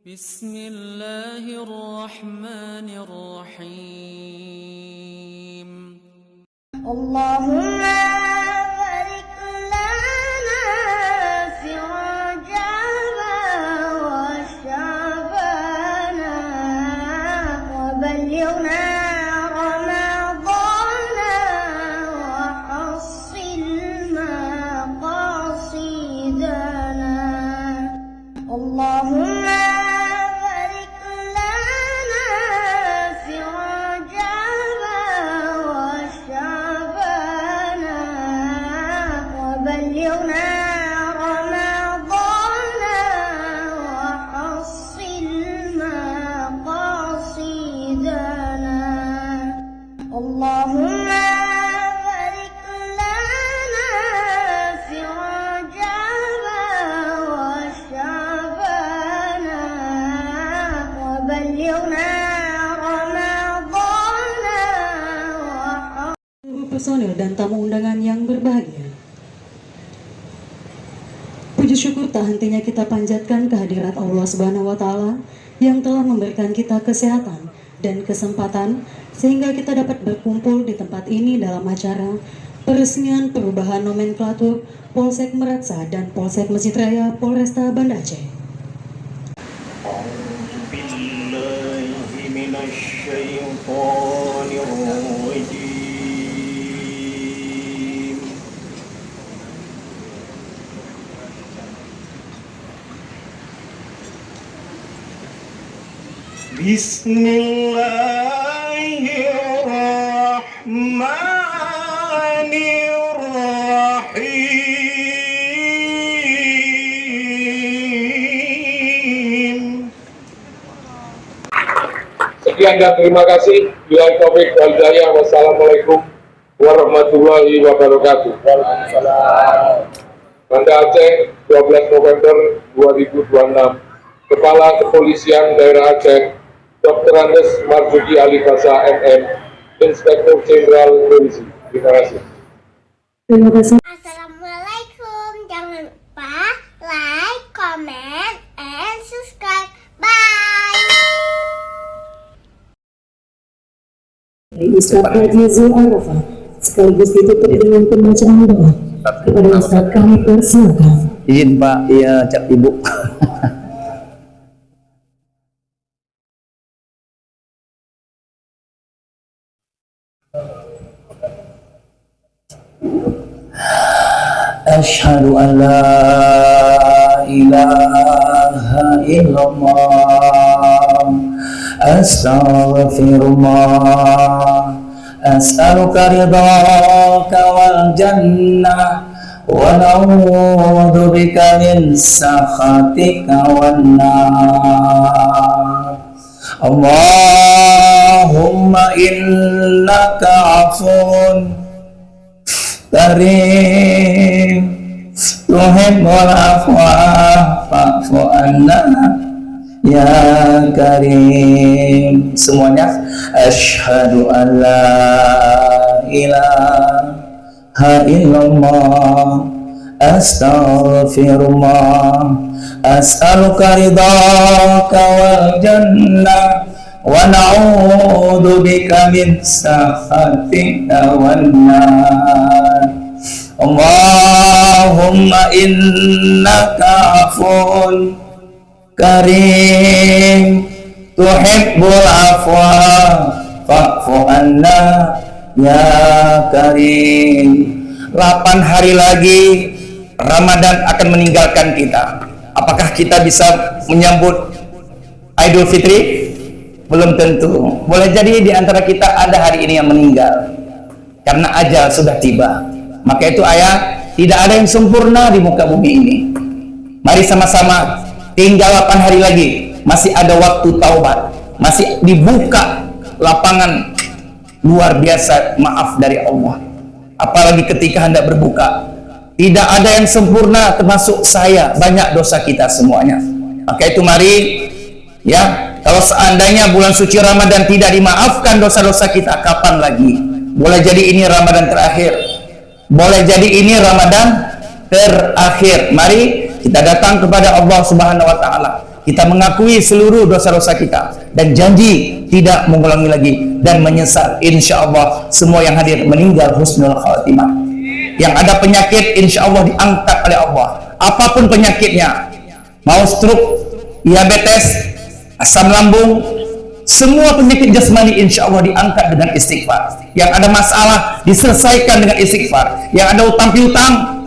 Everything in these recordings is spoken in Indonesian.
بسم الله الرحمن الرحيم اللهم بارك لنا في رجب وشعبان وبلغنا رمضان وحصل مقاصدنا اللهم بارك لنا في رجب وشعبان وبلغنا رمضان وحصل مقاصدنا اللهم بارك لنا في رجب وشعبان وبلغنا رمضان Personil dan tamu undangan yang berbahagia. Puji syukur tak hentinya kita panjatkan kehadirat Allah Subhanahu wa Ta'ala yang telah memberikan kita kesehatan dan kesempatan sehingga kita dapat berkumpul di tempat ini dalam acara peresmian perubahan nomenklatur Polsek Meraksa dan Polsek Mesjid Raya Polresta Banda Aceh. Billahi minasyaitonir rajim. Bismillahirrahmanirrahim. Sekian dan terima kasih. Billahi taufik wal hidayah. Wassalamualaikum warahmatullahi wabarakatuh. Banda Aceh, 12 November 2026. Kepala Kepolisian Daerah Aceh, Dr. Andes Marzuki Ali Fasa MM, Inspektur Jenderal Polisi. Terima kasih. Terima kasih. Assalamualaikum. Jangan lupa like, comment, and subscribe. Bye. Ustaz Haji Zul Arafah sekaligus ditutup dengan pembacaan doa. Kepada Ustaz kami persilakan. Izin Pak, iya cap Ibu. Asyhadu an la ilaha illallah, astaghfirullah, as'aluka ridhaka wal jannah wa na'udzu bika min sakhatika wan nar. Allahumma innaka afun karim tuhibbul afwa fa'fu anna ya karim. Semuanya asyhadu an la ilaha illallah, astaghfirullah, as'aluka ridhaka wal jannah wa na'udzu bika min sakhatika wan nar. Allahumma innaka afun karim tuhibbul afwa fa'fu anna ya karim. 8 hari lagi Ramadan akan meninggalkan kita. Apakah kita bisa menyambut Idul Fitri? Belum tentu. Boleh jadi di antara kita ada hari ini yang meninggal karena ajal sudah tiba. Maka itu ayat, tidak ada yang sempurna di muka bumi ini. Mari sama-sama, tinggal 8 hari lagi, masih ada waktu taubat, masih dibuka lapangan luar biasa maaf dari Allah. Apalagi ketika hendak berbuka, tidak ada yang sempurna termasuk saya, banyak dosa kita semuanya. Maka itu mari, ya, kalau seandainya bulan suci Ramadan tidak dimaafkan dosa-dosa kita, kapan lagi? Boleh jadi ini Ramadan terakhir. Boleh jadi ini Ramadan terakhir. Mari kita datang kepada Allah Subhanahu wa Ta'ala. Kita mengakui seluruh dosa-dosa kita dan janji tidak mengulangi lagi dan menyesal. Insya Allah semua yang hadir meninggal husnul khatimah. Yang ada penyakit insya Allah diangkat oleh Allah. Apapun penyakitnya, mau stroke, diabetes, asam lambung, semua penyakit jasmani insya Allah diangkat dengan istighfar. Yang ada masalah diselesaikan dengan istighfar. Yang ada utang piutang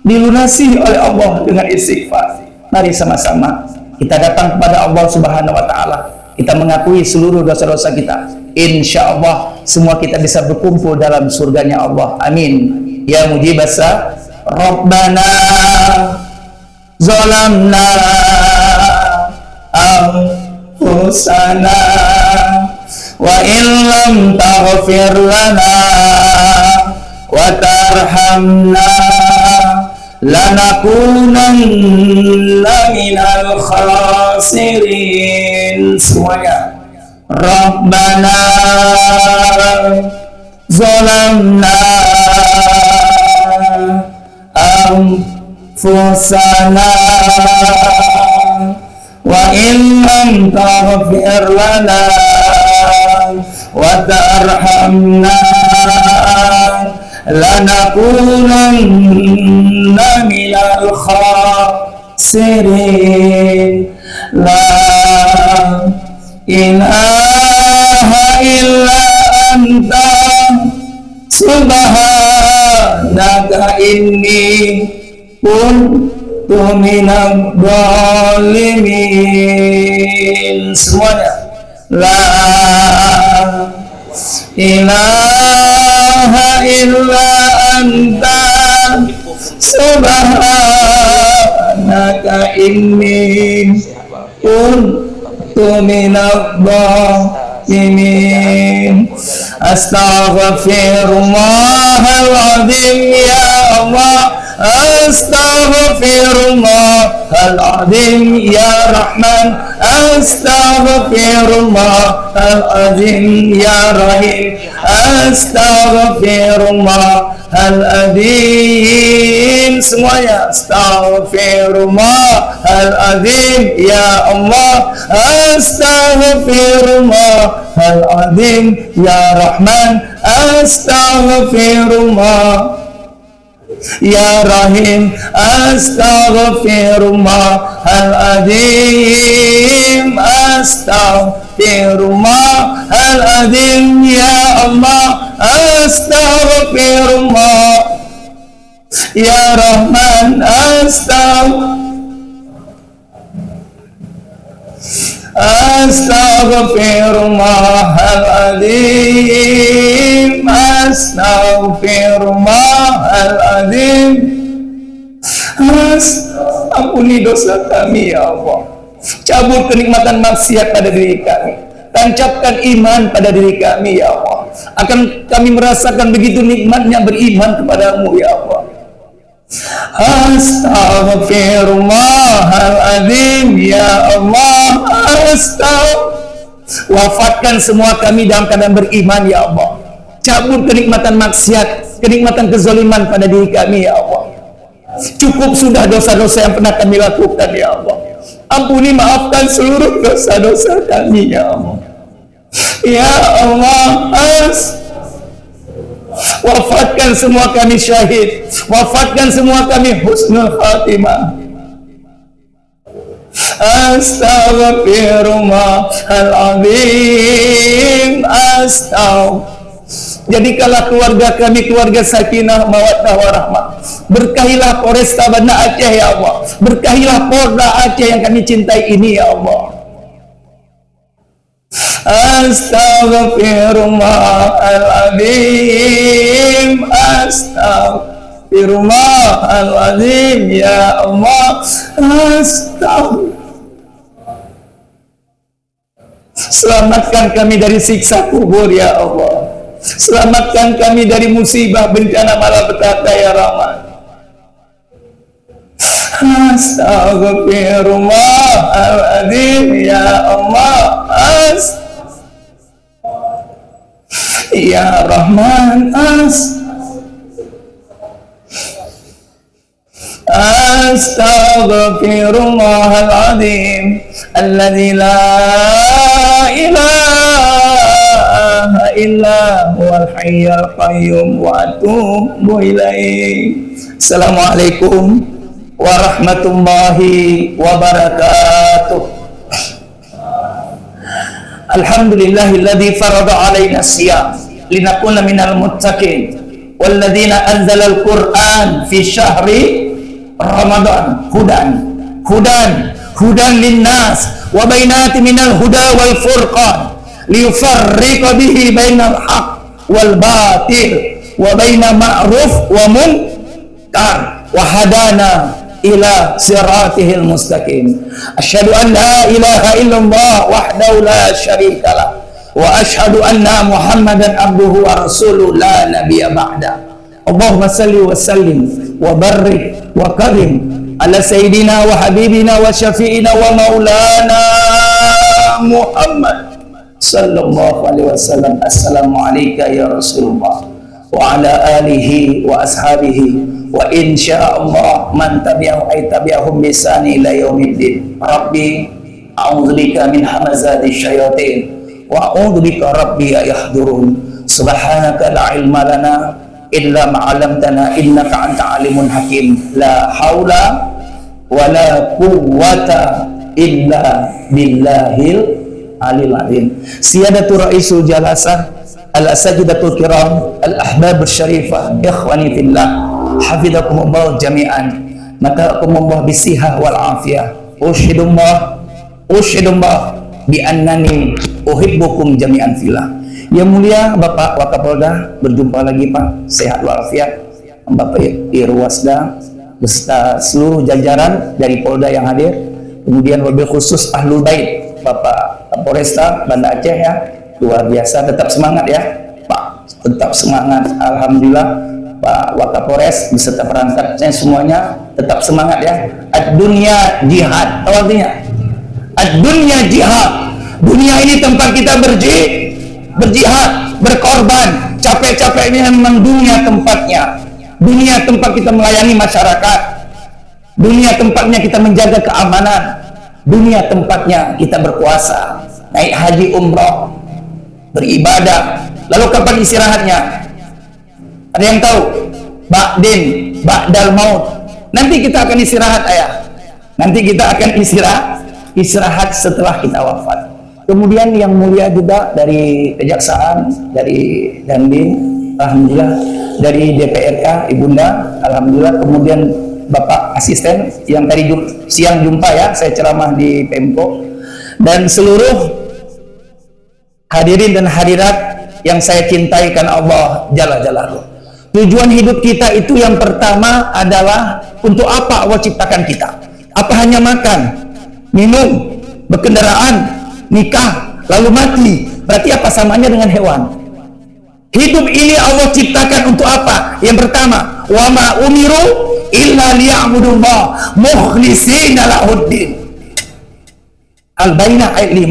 dilunasi oleh Allah dengan istighfar. Mari sama-sama kita datang kepada Allah Subhanahu wa taala. Kita mengakui seluruh dosa-dosa kita. Insya Allah semua kita bisa berkumpul dalam surganya Allah. Amin. Ya mujibasa Rabbana zalamna anfusana wa illam taghfir lana wa tarhamna lanakunanna minal khasirin. Semuanya. Rabbana zalamna anfusana wa illam taghfir lana wa tarhamna lanakunanna minal khasirin. La ilaha illa anta subhanaka inni kuntu minadh dhalimin. Semuanya. La ilaha illa anta subhanaka inni kuntu minadh dhalimin. Astaghfirullahaladzim ya Allah. Astaghfirullahaladzim ya Rahman. Astaghfirullahaladzim ya Rahim. Astaghfirullahaladzim. Semuanya. Astaghfirullahaladzim ya Allah. Astaghfirullahaladzim ya Rahman. Astaghfirullah ya Rahim. Astaghfirullahaladzim. Astaghfirullahaladzim ya Allah. Astaghfirullah ya Rahman. Astaghfirullahaladzim. Astaghfirullahaladzim. Ampuni dosa kami ya Allah. Cabut kenikmatan maksiat pada diri kami. Tancapkan iman pada diri kami ya Allah. Akan kami merasakan begitu nikmatnya beriman kepadamu ya Allah. Astaghfirullahaladzim ya Allah. Wafatkan semua kami dalam keadaan beriman ya Allah. Cabut kenikmatan maksiat, kenikmatan kezaliman pada diri kami ya Allah. Cukup sudah dosa-dosa yang pernah kami lakukan ya Allah. Ampuni, maafkan seluruh dosa-dosa kami ya Allah. Ya Allah, wafatkan semua kami syahid. Wafatkan semua kami husnul khatimah. Astaghfirullahaladzim. Jadikanlah keluarga kami keluarga sakinah mawaddah warahmah. Berkahilah Polresta Banda Aceh ya Allah. Berkahilah Polda Aceh yang kami cintai ini ya Allah. Astaghfirullahaladzim. Astaghfirullahaladzim ya Allah. Selamatkan kami dari siksa kubur ya Allah. Selamatkan kami dari musibah bencana malapetaka ya Rahman. Astaghfirullahaladzim ya Allah. Ya Rahman. Astaghfirullahaladzim alladzi la ilaha illa huwal hayyul qayyum wa atubu ilaih. Assalamualaikum warahmatullahi wabarakatuh. Alhamdulillahilladzi farada alaina siyam linakuna minal muttaqin walladzina anzalal qur'an fi syahri Ramadan hudan linnas wa bainati minal huda wal furqan liyufarriqa bihi bainal haq wal batil wa baina ma'ruf wa munkar wa hadana ila siratihil mustaqim. Asyhadu an la ilaha illallah wahdahu la syarikalah wa asyhadu anna Muhammadan abduhu wa rasuluhu la nabiyya ba'da. Allahumma salli wa sallim wa barik wa karim ala sayyidina wa habibina wa syafi'ina wa maulana Muhammad sallallahu alaihi wasallam. Assalamu alayka ya Rasulullah wa ala alihi wa ashabihi wa insyaallah man tabi'ahum bisani ila yaumiddin. Rabbi a'udzubika min hamazati syayatin wa a'udzubika rabbi yahdurun. Subhanaka la ilma lana illa ma'alamtana innaka anta alimun hakim. La haula wa la quwwata illa billahil alil azim. Siyadatu raisul jalasah al-asajidatul kiram al-ahbab syarifah ikhwani fillah hafizakumullah jami'an matakumullah bisihah wal afiyah. Usyhidullah bi annani uhibbukum jami'an fillah. Yang mulia Bapak Wakapolda, berjumpa lagi Pak, sehat walafiat. Bapak Irwasda beserta seluruh jajaran dari Polda yang hadir, kemudian wabil khusus Ahlul Bait Bapak Kapolresta Banda Aceh ya, luar biasa, tetap semangat ya Pak, tetap semangat. Alhamdulillah Pak Wakapolres beserta perangkatnya semuanya tetap semangat ya. Ad-dunya jihad, tahu artinya? Ad-dunya jihad, dunia ini tempat kita berjihad, berkorban, capek-capeknya memang dunia tempatnya. Dunia tempat kita melayani masyarakat, dunia tempatnya kita menjaga keamanan, dunia tempatnya kita berpuasa, naik haji umroh, beribadah. Lalu kapan istirahatnya? Ada yang tahu? Ba'dal maut. Nanti kita akan istirahat ayah. Nanti kita akan istirahat setelah kita wafat. Kemudian yang mulia juga dari Kejaksaan, dari Dandim, alhamdulillah, dari DPRK Ibunda, alhamdulillah, kemudian Bapak Asisten yang tadi siang jumpa ya, saya ceramah di Pemko, dan seluruh hadirin dan hadirat yang saya cintai karena Allah Jalla Jalaluhu. Tujuan hidup kita itu yang pertama adalah untuk apa Allah ciptakan kita? Apa hanya makan, minum, berkendaraan, nikah, lalu mati? Berarti apa samanya dengan hewan? Hidup ini Allah ciptakan untuk apa? Yang pertama, wa ma umiru illa liya'budullah mukhlishina lahuddin. Al-Baqarah ayat 5.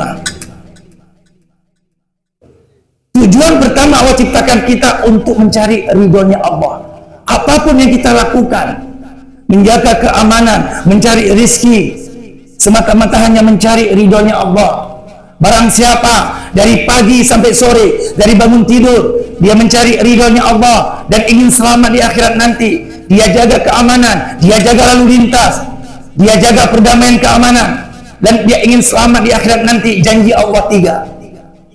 Tujuan pertama Allah ciptakan kita untuk mencari ridhonya Allah. Apapun yang kita lakukan, menjaga keamanan, mencari rizki, semata-mata hanya mencari ridhonya Allah. Barang siapa dari pagi sampai sore, dari bangun tidur, dia mencari ridhonya Allah dan ingin selamat di akhirat nanti, dia jaga keamanan, dia jaga lalu lintas, dia jaga perdamaian keamanan, dan dia ingin selamat di akhirat nanti, janji Allah 3.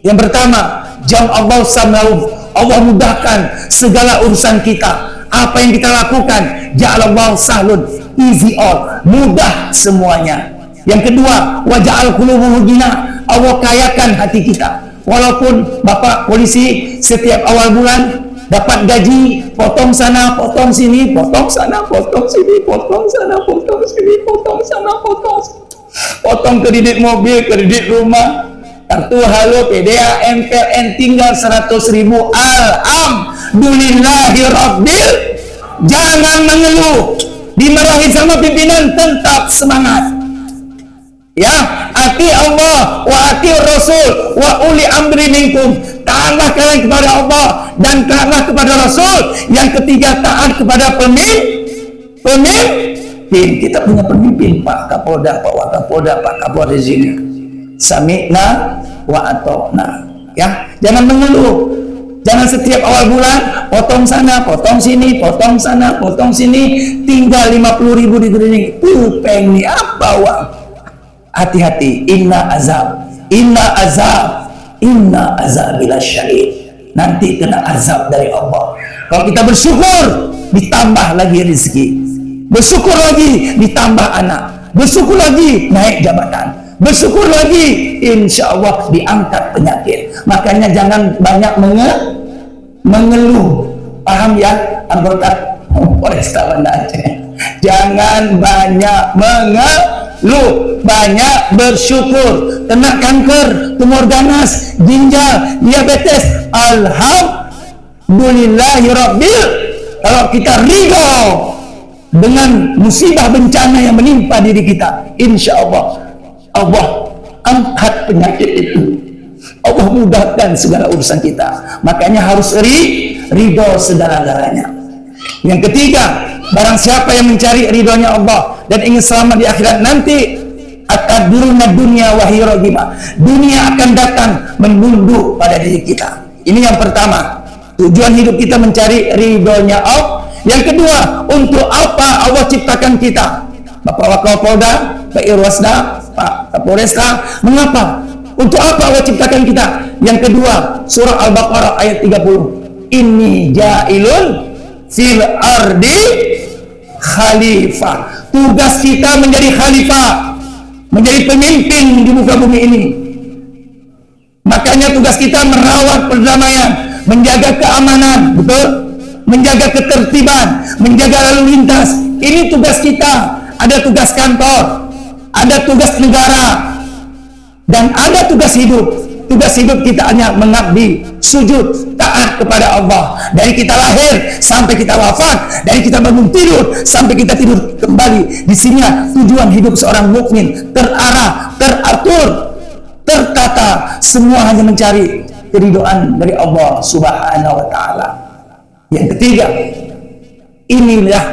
Yang pertama, jam Allah samlaum, Allah mudahkan segala urusan kita. Apa yang kita lakukan, ja'alallahu sahlun, easy all, mudah semuanya. Yang kedua, waja'al qulubuhu ghina, Allah kayakan hati kita. Walaupun Bapak polisi setiap awal bulan dapat gaji, potong sana, potong sini, potong sana, potong sini, potong sana, potong sini, potong sana, potong kredit mobil, kredit rumah, kartu halo, PDA, MPLN tinggal 100.000. Alhamdulillahirabbil. Jangan mengeluh, dimarahin sama pimpinan, tetap semangat. Ya, ati Allah wa ati Rasul wa uli amri minkum. Taatlah kalian kepada Allah dan taatlah kepada Rasul. Yang ketiga, taat kepada kita punya pemimpin, Pak Kapolda, Pak Wakapolda, Pak Kapolres ini. Sami'na wa ata'na. Ya, jangan mengeluh. Jangan setiap awal bulan potong sana, potong sini, potong sana, potong sini, tinggal 50.000 di rekening. Peng ini apa, Wak? Hati-hati, inna azab bila syadid. Nanti kena azab dari Allah. Kalau kita bersyukur, ditambah lagi rezeki. Bersyukur lagi, ditambah anak. Bersyukur lagi, naik jabatan. Bersyukur lagi, insya Allah diangkat penyakit. Makanya jangan banyak mengeluh. Paham ya, anggota Polresta Banda Aceh? Jangan banyak mengeluh, banyak bersyukur. Kena kanker, tumor ganas, ginjal, diabetes, alhamdulillahirabbil. Kalau kita ridho dengan musibah bencana yang menimpa diri kita, insya Allah Allah angkat penyakit itu. Allah mudahkan segala urusan kita. Makanya harus ridho segala-galanya. Yang ketiga, barang siapa yang mencari ridhonya Allah dan ingin selamat di akhirat nanti, ataduruna dunya wahirogima. Dunia akan datang menunduk pada diri kita. Ini yang pertama. Tujuan hidup kita mencari ridhonya Allah. Yang kedua, untuk apa Allah ciptakan kita? Bapak Wakapolda, Pak Irwasda, Pak Kapolresta, mengapa? Untuk apa Allah ciptakan kita? Yang kedua, surah Al-Baqarah ayat 30. Inni ja'ilun fil ardi khalifah. Tugas kita menjadi khalifah, menjadi pemimpin di muka bumi ini. Makanya tugas kita merawat perdamaian, menjaga keamanan, betul? Menjaga ketertiban, menjaga lalu lintas. Ini tugas kita. Ada tugas kantor, ada tugas negara, dan ada tugas hidup. Tugas hidup kita hanya mengabdi, sujud, taat kepada Allah. Dari kita lahir sampai kita wafat, dari kita bangun tidur sampai kita tidur kembali. Di sini tujuan hidup seorang mukmin terarah, teratur, tertata. Semua hanya mencari keridhaan dari Allah Subhanahu wa Ta'ala. Yang ketiga, inilah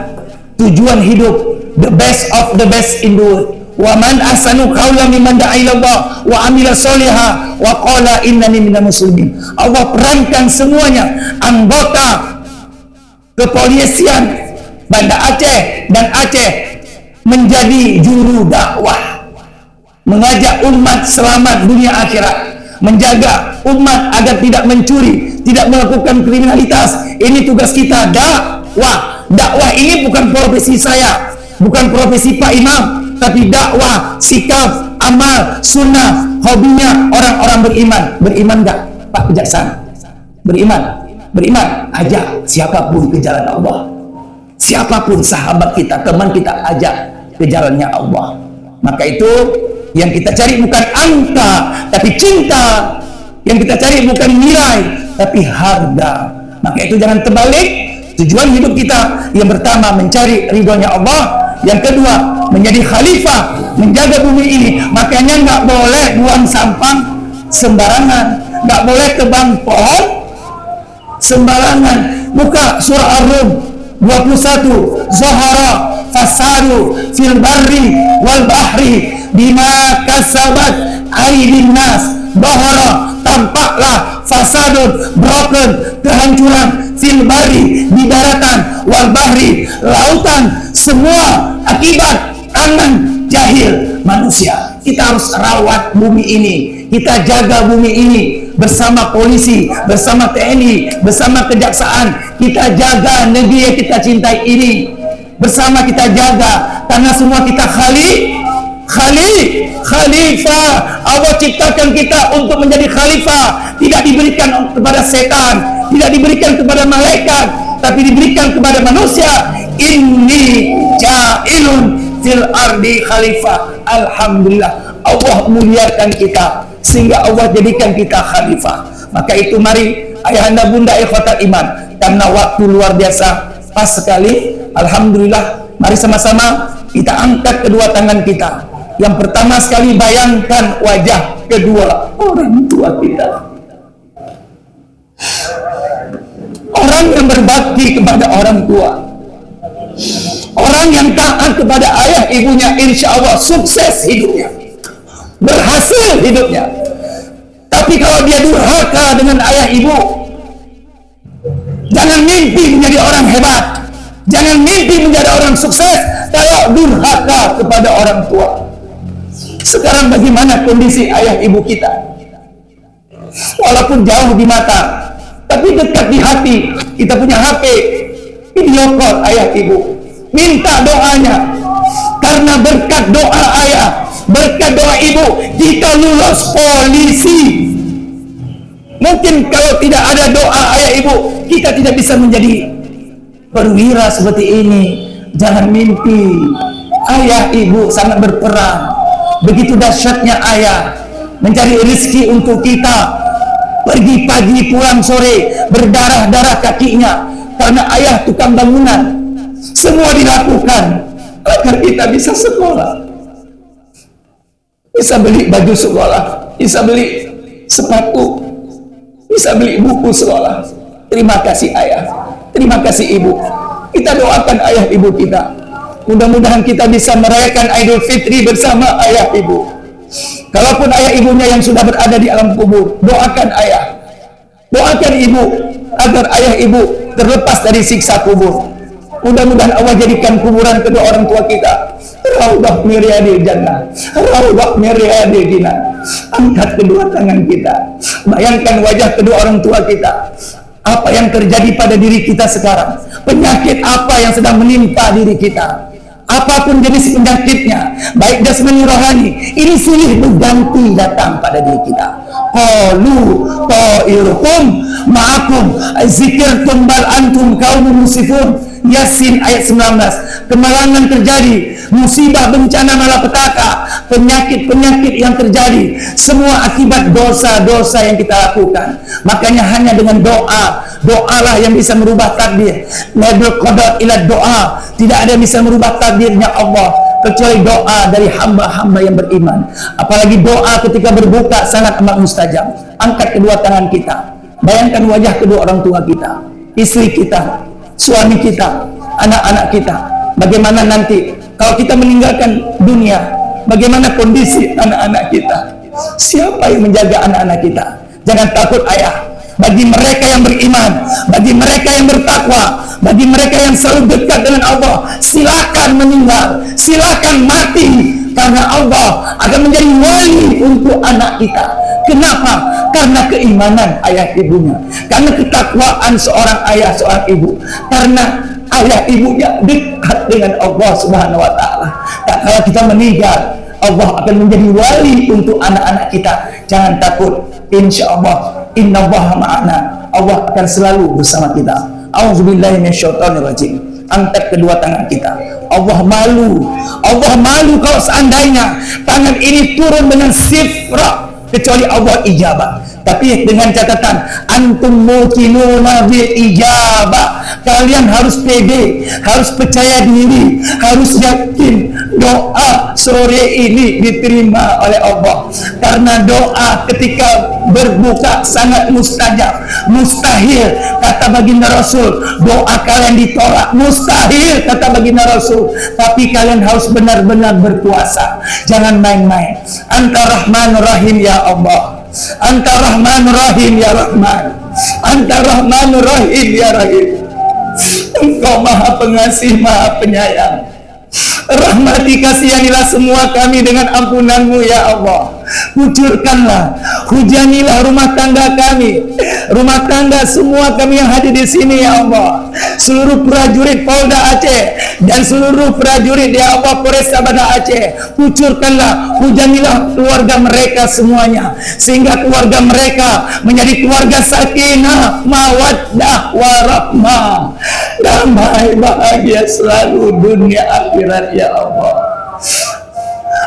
tujuan hidup, the best of the best in the world. Wa man ahsanu qawlan mimman da'a ila Allah wa amila sholihan wa qala innani minal muslimin. Allah perankan semuanya, anggota kepolisian Banda Aceh dan Aceh menjadi juru dakwah, mengajak umat selamat dunia akhirat, menjaga umat agar tidak mencuri, tidak melakukan kriminalitas. Ini tugas kita, dakwah. Dakwah ini bukan profesi saya, bukan profesi Pak Imam, tapi dakwah, sikap, amal, sunnah, hobinya orang-orang beriman. Beriman enggak, Pak Kejaksaan? Beriman? Beriman, ajak siapapun ke jalan Allah. Siapapun sahabat kita, teman kita, ajak ke jalannya Allah. Maka itu yang kita cari bukan angka, tapi cinta. Yang kita cari bukan nilai, tapi harga. Maka itu jangan terbalik. Tujuan hidup kita yang pertama mencari ridhonya Allah, yang kedua menjadi khalifah, menjaga bumi ini. Makanya nggak boleh buang sampah sembarangan, nggak boleh tebang pohon sembarangan. Buka surah Ar-Rum 21. Zahara fasadu fil barri wal bahri bima kasabat aydin nas. Zahara, tampaklah, fasadun, broken, kehancuran, fil bari, di daratan, wal bahri, lautan, semua akibat tangan jahil manusia. Kita harus rawat bumi ini, kita jaga bumi ini bersama polisi, bersama TNI, bersama kejaksaan. Kita jaga negeri yang kita cintai ini, bersama kita jaga, karena semua kita khalifah. Allah ciptakan kita untuk menjadi khalifah, tidak diberikan kepada setan, tidak diberikan kepada malaikat, tapi diberikan kepada manusia. Inni ja'ilun fil ardi khalifah. Alhamdulillah, Allah muliakan kita sehingga Allah jadikan kita khalifah. Maka itu mari ayahanda bunda ikhwatal iman, karena waktu luar biasa pas sekali. Alhamdulillah, mari sama-sama kita angkat kedua tangan kita. Yang pertama sekali, bayangkan wajah kedua orang tua kita, orang yang berbakti kepada orang tua, Orang yang taat kepada ayah ibunya insya Allah sukses hidupnya, berhasil hidupnya. Tapi kalau dia durhaka dengan ayah ibu, jangan mimpi menjadi orang hebat, jangan mimpi menjadi orang sukses kalau durhaka kepada orang tua. Sekarang bagaimana kondisi ayah ibu kita? Walaupun jauh di mata, tapi dekat di hati. Kita punya HP, video call ayah ibu, minta doanya. Karena berkat doa ayah, berkat doa ibu, kita lulus polisi. Mungkin kalau tidak ada doa ayah ibu, kita tidak bisa menjadi perwira seperti ini. Jangan mimpi. Ayah ibu sangat berperan. Begitu dahsyatnya ayah mencari rezeki untuk kita. Pergi pagi pulang sore, berdarah-darah kakinya karena ayah tukang bangunan. Semua dilakukan agar kita bisa sekolah, bisa beli baju sekolah, bisa beli sepatu, bisa beli buku sekolah. Terima kasih ayah, terima kasih ibu. Kita doakan ayah ibu kita. Mudah-mudahan kita bisa merayakan Idul Fitri bersama ayah ibu. Kalaupun ayah ibunya yang sudah berada di alam kubur, doakan ayah, doakan ibu agar ayah ibu terlepas dari siksa kubur. Mudah-mudahan Allah jadikan kuburan kedua orang tua kita raudhah min riyadil jannah, raudhah min riyadil jinan. Angkat kedua tangan kita, bayangkan wajah kedua orang tua kita. Apa yang terjadi pada diri kita sekarang, penyakit apa yang sedang menimpa diri kita, apapun jenis penyakitnya, baik jasmani rohani, ini silih berganti datang pada diri kita. Qalu ta'irukum ma'akum zikirtum bal antum qaumun musifun. Yasin ayat 19. Kemalangan terjadi, musibah, bencana, malapetaka, penyakit-penyakit yang terjadi, semua akibat dosa-dosa yang kita lakukan. Makanya hanya dengan doalah yang bisa merubah takdir. Labul qadar ila doa. Tidak ada yang bisa merubah takdirnya Allah kecuali doa dari hamba-hamba yang beriman. Apalagi doa ketika berbuka sangat amat mustajab. Angkat kedua tangan kita, bayangkan wajah kedua orang tua kita, istri kita, suami kita, anak-anak kita. Bagaimana nanti kalau kita meninggalkan dunia, bagaimana kondisi anak-anak kita? Siapa yang menjaga anak-anak kita? Jangan takut ayah. Bagi mereka yang beriman, bagi mereka yang bertakwa, bagi mereka yang selalu dekat dengan Allah, silakan meninggal, silakan mati, karena Allah akan menjadi wali untuk anak kita. Kenapa? Karena keimanan ayah ibunya, karena ketakwaan seorang ayah, seorang ibu, karena ayah ibunya dekat dengan Allah Subhanahu wa taala. Kalau kita meninggal, Allah akan menjadi wali untuk anak-anak kita. Jangan takut, insya Allah, innallaha ma'ana. Allah akan selalu bersama kita. A'udzubillahi minasyaitonirrajim. Angkat kedua tangan kita. Allah malu kalau seandainya tangan ini turun dengan sifra, kecuali Allah ijabah. Tapi dengan catatan, antum muqinuna bil ijabah. Kalian harus pede, harus percaya diri, harus yakin doa sore ini diterima oleh Allah. Karena doa ketika berbuka sangat mustajab. Mustahil kata baginda Rasul doa kalian ditolak, mustahil kata baginda Rasul. Tapi kalian harus benar-benar berpuasa, jangan main-main. Anta Rahmanur Rahim ya Allah, Anta Rahmanur Rahim ya Rahman, Anta Rahmanur Rahim ya Rahim. Engkau maha pengasih, maha penyayang. Rahmati, kasihanilah semua kami dengan ampunanmu ya Allah. Kucurkanlah, hujanilah rumah tangga kami, rumah tangga semua kami yang hadir di sini ya Allah. Seluruh prajurit Polda Aceh dan seluruh prajurit ya Allah Polresta Banda Aceh, kucurkanlah, hujanilah keluarga mereka semuanya, sehingga keluarga mereka menjadi keluarga sakinah, mawaddah, warahmah, damai, bahagia selalu dunia akhirat ya Allah.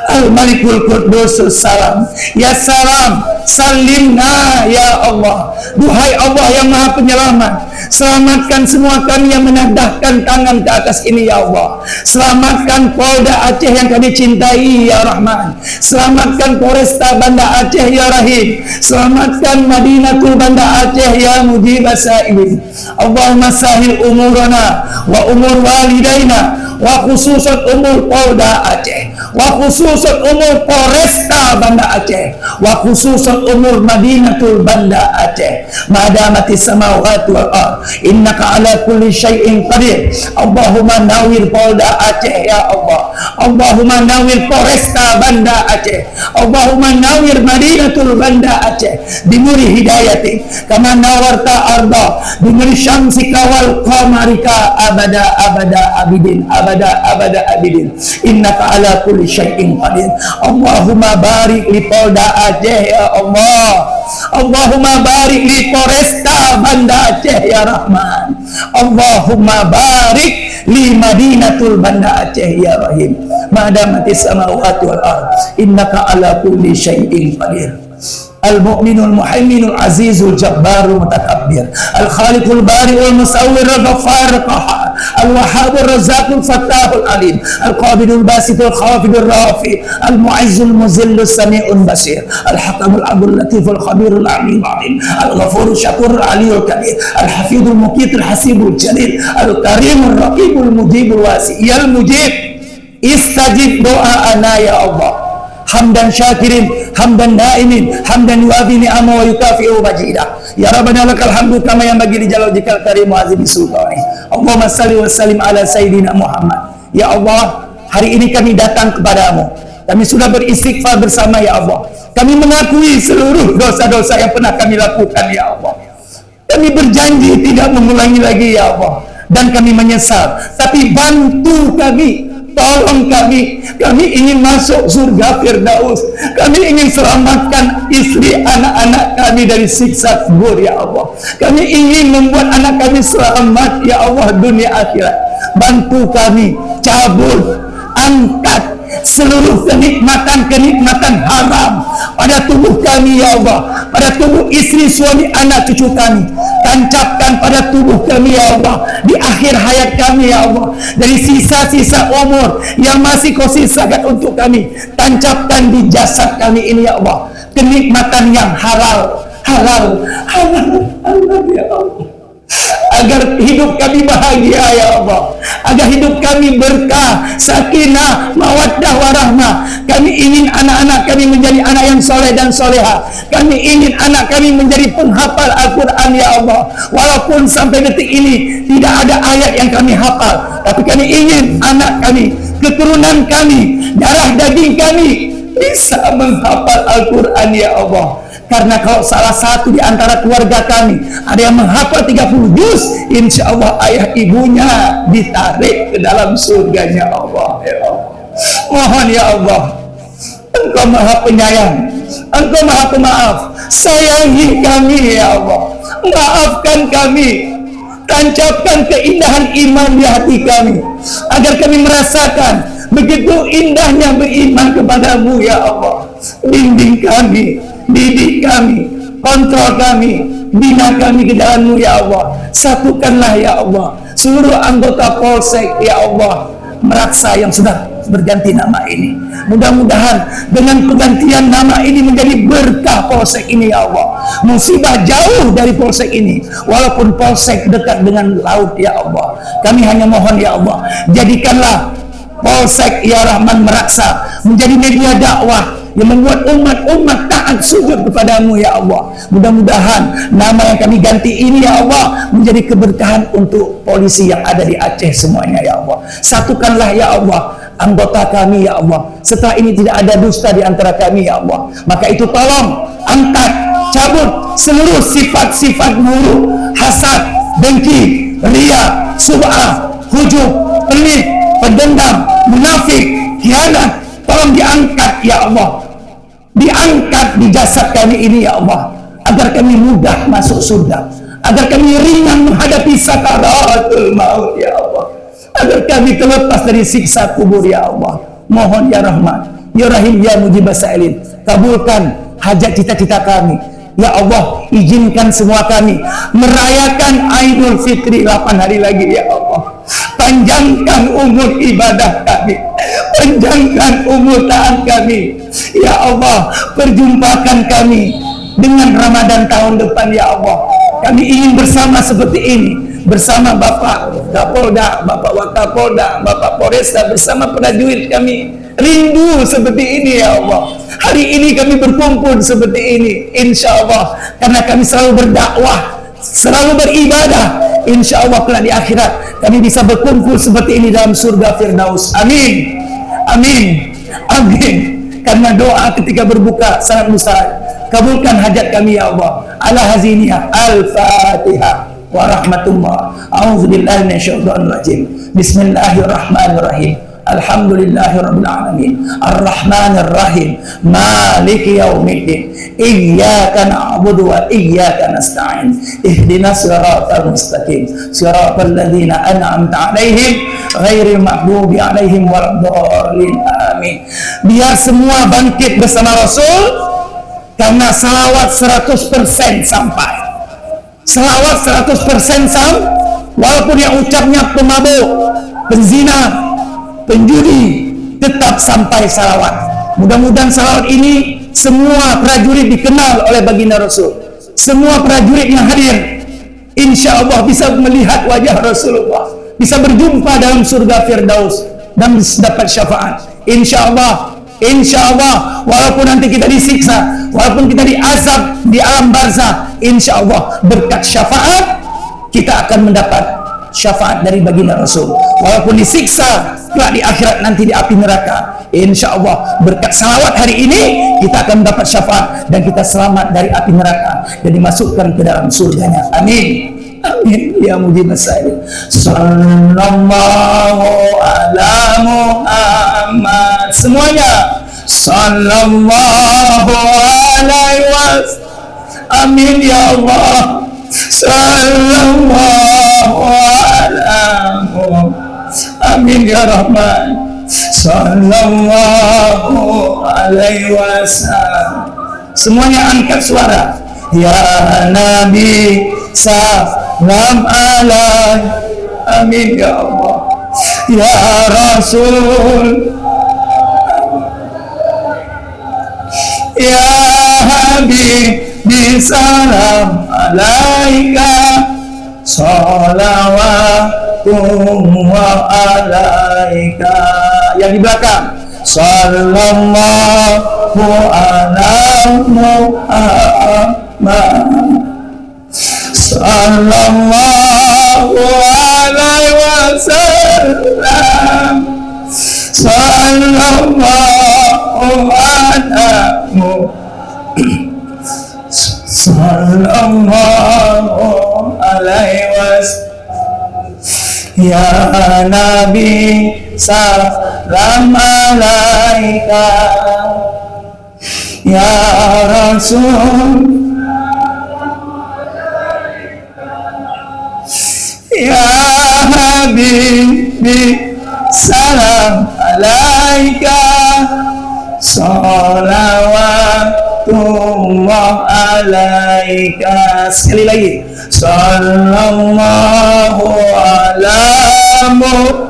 Al-Malikul Quddus salam, ya salam, salimna ya Allah. Duhai Allah yang maha penyelamat, selamatkan semua kami yang menadahkan tangan ke atas ini ya Allah. Selamatkan Polda Aceh yang kami cintai ya Rahman. Selamatkan Polresta Banda Aceh ya Rahim. Selamatkan Madinatul Banda Aceh ya Mujibas Sa'ilin. Allahumma sahil umurana wa umur walidaina wa khususun umur Polda Aceh, wa khususun umur Polresta Banda Aceh, wa khususun umur Madinatul Banda Aceh. Madamati samawati wal ard, innaka ala kulli syai'in qadir. Allahumma nawwir Polda Aceh ya Allah. Allahumma nawwir Polresta Banda Aceh. Allahumma nawwir Madinatul Banda Aceh binuri hidayati kama nawarta arda binuri syamsika wal qamarika abada abidin abada abidin, innaka ala kulli syai'in qadir. Allahumma barik li Polda Aceh ya Allah. Allahumma barik li Polresta Banda Aceh ya Rahman. Allahumma barik li Madinatul Banda Aceh ya Rahim. Madamati samawati wal ard, innaka ala kulli syai'in qadir. Al-mu'minul muhaiminul azizul jabbarul mutakabbir, al-khaliqul bari'ul musawwir al-ghaffar qahhar, al-wahhabur razzaqul fattahul alim, al-qabidul basitul khafidul rafi, al-mu'izzul muzillus sami'un basir, al-hakamul abdul latiful khabirul alim alim, al-ghafurul syakurul aliyul kabir, al-hafidul muqitul hasibul jalil, al-karimul raqibul mujibul wasi, ya mujib istajib doa'ana ya Allah. Hamdan syakirin, hamdan naimin, hamdan yuafi ni'ama wa yukafi'u majidah. Ya Rabbana lakal hamdu kama yanbaghi li jalali wajhikal karim wa azimi sultani. Allahumma salli wa sallim ala sayyidina Muhammad. Ya Allah, hari ini kami datang kepadamu. Kami sudah beristighfar bersama ya Allah. Kami mengakui seluruh dosa-dosa yang pernah kami lakukan ya Allah. Kami berjanji tidak mengulangi lagi ya Allah. Dan kami menyesal. Tapi bantu kami. Tolong kami ingin masuk surga Firdaus. Kami ingin selamatkan istri anak-anak kami dari siksa kubur ya Allah. Kami ingin membuat anak kami selamat ya Allah dunia akhirat. Bantu kami, cabut, angkat seluruh kenikmatan haram pada tubuh kami ya Allah, pada tubuh istri, suami, anak, cucu kami. Tancapkan pada tubuh kami ya Allah, di akhir hayat kami ya Allah, dari sisa-sisa umur yang masih kau sisakan untuk kami. Tancapkan di jasad kami ini ya Allah kenikmatan yang halal ya Allah, agar hidup kami bahagia ya Allah, agar hidup kami berkah, sakinah, mawaddah warahmah. Kami ingin anak-anak kami menjadi anak yang soleh dan soleha. Kami ingin anak kami menjadi penghafal Al-Quran ya Allah. Walaupun sampai detik ini tidak ada ayat yang kami hafal, tapi kami ingin anak kami, keturunan kami, darah daging kami bisa menghafal Al-Quran ya Allah. Karena kalau salah satu di antara keluarga kami ada yang menghafal 30 juz, insya Allah ayah ibunya ditarik ke dalam surganya Allah ya Allah. Mohon ya Allah, Engkau maha penyayang, Engkau maha pemaaf. Sayangi kami ya Allah, maafkan kami, tancapkan keindahan iman di hati kami, agar kami merasakan begitu indahnya beriman kepadamu ya Allah. Bimbing kami, didik kami, kontrol kami, bina kami ke dalammu ya Allah. Satukanlah ya Allah seluruh anggota Polsek ya Allah Meraksa yang sudah berganti nama ini. Mudah-mudahan dengan pergantian nama ini menjadi berkah Polsek ini ya Allah. Musibah jauh dari Polsek ini, walaupun Polsek dekat dengan laut ya Allah. Kami hanya mohon ya Allah, jadikanlah Polsek ya Rahman Meraksa menjadi media dakwah yang membuat umat-umat taat sujud kepadamu ya Allah. Mudah-mudahan nama yang kami ganti ini ya Allah menjadi keberkahan untuk polisi yang ada di Aceh semuanya ya Allah. Satukanlah ya Allah anggota kami ya Allah. Setelah ini tidak ada dusta di antara kami ya Allah. Maka itu tolong angkat, cabut seluruh sifat-sifat buruk, hasad, dengki, riya, sum'ah, hujub, pelit, pendendam, munafik, khianat. Tolong diangkat ya Allah, diangkat di jasad kami ini ya Allah, agar kami mudah masuk surga, agar kami ringan menghadapi sakaratul maut ya Allah, agar kami terlepas dari siksa kubur ya Allah. Mohon ya Rahman, ya Rahim, ya Mujibas Sa'ilin, kabulkan hajat cita-cita kami ya Allah. Izinkan semua kami merayakan Idul Fitri 8 hari lagi ya Allah. Panjangkan umur ibadah kami, panjangkan umur taat kami ya Allah. Perjumpakan kami dengan Ramadan tahun depan ya Allah. Kami ingin bersama seperti ini, bersama Bapak Kapolda, Bapak Wakapolda, Bapak Polresta, bersama prajurit kami rindu seperti ini ya Allah. Hari ini kami berkumpul seperti ini, insya Allah, karena kami selalu berdakwah, selalu beribadah. Insya Allah kelak di akhirat kami bisa berkumpul seperti ini dalam surga Firdaus. Amin, amin, amin. Karena doa ketika berbuka sangat mustahil. Kabulkan hajat kami ya Allah. Ala haziniyah. Al-Fatihah. Wa rahmatullah. A'udzubillahi minasyaitonir rajim. Bismillahirrahmanirrahim. Alhamdulillahirabbil alamin. Arrahmanir rahim. Maliki yaumiddin. Iyyaka na'budu wa iyyaka nasta'in. Ihdinas siratal mustaqim. Siratal ladzina an'amta 'alaihim ghairil maghdubi 'alaihim waladdallin. Amin. Biar semua bangkit bersama Rasul, karena salawat 100% sampai. Salawat 100% sampai. Walaupun yang ucapnya pemabuk, penzina, penjudi, tetap sampai salawat. Mudah-mudahan salawat ini semua prajurit dikenal oleh baginda Rasul. Semua prajurit yang hadir insya Allah bisa melihat wajah Rasulullah, bisa berjumpa dalam surga Firdaus dan dapat syafaat. Insya Allah, insya Allah, walaupun nanti kita disiksa, walaupun kita diazab di alam barzah, insya Allah berkat syafaat kita akan mendapat syafaat dari baginda Rasul. Walaupun disiksa kelak di akhirat nanti di api neraka, insya Allah berkat salawat hari ini kita akan mendapat syafaat dan kita selamat dari api neraka dan dimasukkan ke dalam surganya. Amin, amin ya mujibas sa'ilin. Sallallahu ala Muhammad. Semuanya sallallahu alaihi wasallam. Amin ya Allah. Sallallahu ala Muhammad. Amin ya Rahman. Sallallahu alaihi wasallam. Semuanya angkat suara. Ya Nabi salam alaih. Amin ya Allah. Ya Rasul, ya Habib, salam alaika. Salawatullah alaika. Yang di belakang. Sallallahu ala Muhammad. Sallallahu alaihi wasallam. Sallallahu ala Muhammad. Sallallahu alaihi wasallam. Ya Nabi salam alaika. Ya Rasul, ya Habibi, salam alaika. Salawatullah alaika. Sekali lagi. Sallallahu ala Muhammad.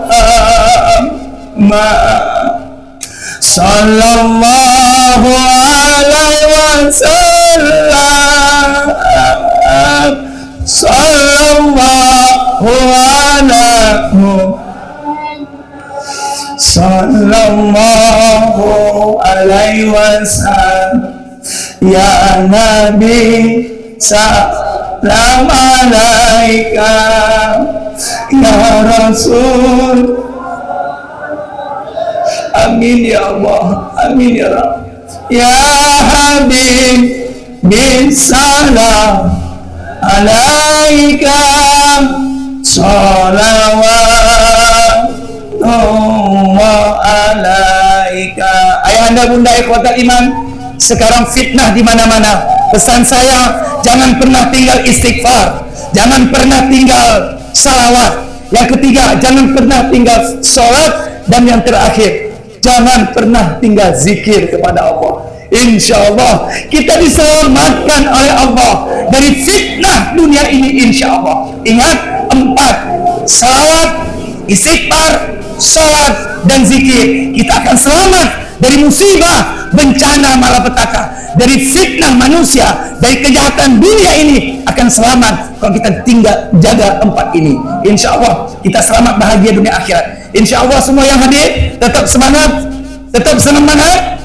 Sallallahu alaihi wasallam. Sallallahu ala Muhammad. Sallallahu alaihi wasallam. Ya Nabi salam alaika. Ya Rasul, amin ya Allah, amin ya Rabb. Ya Habib, salam alaika. Salawatullah alaika. Ayahanda bunda ikhwatal iman, sekarang fitnah di mana-mana. Pesan saya, jangan pernah tinggal istighfar, jangan pernah tinggal salawat. Yang ketiga, jangan pernah tinggal sholat. Dan yang terakhir, jangan pernah tinggal zikir kepada Allah. Insya Allah kita diselamatkan oleh Allah dari fitnah dunia ini, insya Allah. Ingat 4: salawat, istighfar, sholat, dan zikir. Kita akan selamat dari musibah, bencana, malapetaka, dari fitnah manusia, dari kejahatan dunia ini akan selamat kalau kita tinggal jaga 4 ini. Insya Allah kita selamat bahagia dunia akhirat. Insya Allah semua yang hadir tetap semangat, tetap semangat,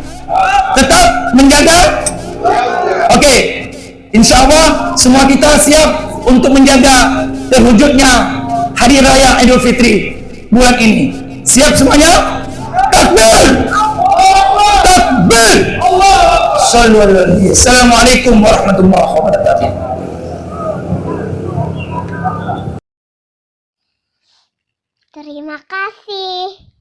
tetap menjaga. Oke, insya Allah semua kita siap untuk menjaga terwujudnya Hari Raya Idul Fitri bulan ini. Siap semuanya? Takbir! Takbir! Assalamualaikum warahmatullahi wabarakatuh. Terima kasih.